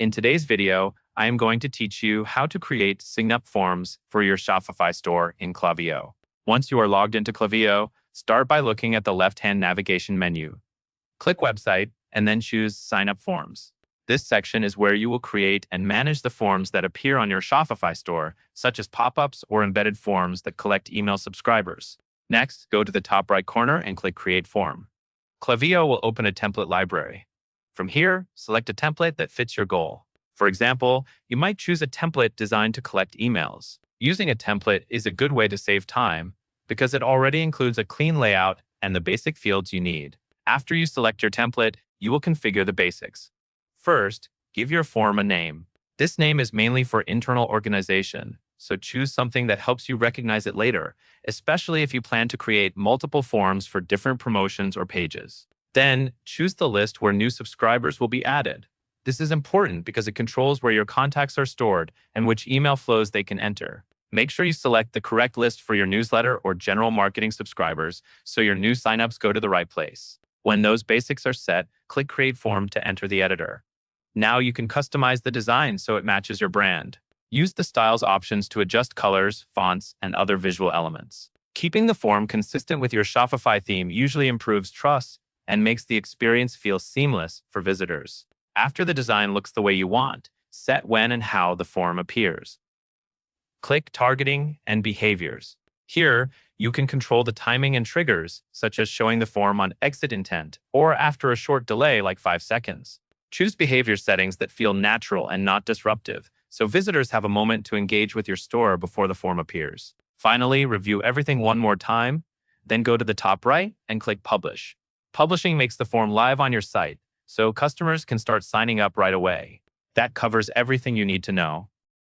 In today's video, I am going to teach you how to create Signup forms for your Shopify store in Klaviyo. Once you are logged into Klaviyo, start by looking at the left-hand navigation menu. Click Website and then choose Sign Up Forms. This section is where you will create and manage the forms that appear on your Shopify store, such as pop-ups or embedded forms that collect email subscribers. Next, go to the top right corner and click Create Form. Klaviyo will open a template library. From here, select a template that fits your goal. For example, you might choose a template designed to collect emails. Using a template is a good way to save time because it already includes a clean layout and the basic fields you need. After you select your template, you will configure the basics. First, give your form a name. This name is mainly for internal organization, so choose something that helps you recognize it later, especially if you plan to create multiple forms for different promotions or pages. Then, choose the list where new subscribers will be added. This is important because it controls where your contacts are stored and which email flows they can enter. Make sure you select the correct list for your newsletter or general marketing subscribers so your new signups go to the right place. When those basics are set, click Create Form to enter the editor. Now you can customize the design so it matches your brand. Use the Styles options to adjust colors, fonts, and other visual elements. Keeping the form consistent with your Shopify theme usually improves trust and makes the experience feel seamless for visitors. After the design looks the way you want, set when and how the form appears. Click Targeting and Behaviors. Here, you can control the timing and triggers, such as showing the form on exit intent or after a short delay like 5 seconds. Choose behavior settings that feel natural and not disruptive, so visitors have a moment to engage with your store before the form appears. Finally, review everything one more time, then go to the top right and click Publish. Publishing makes the form live on your site, so customers can start signing up right away. That covers everything you need to know.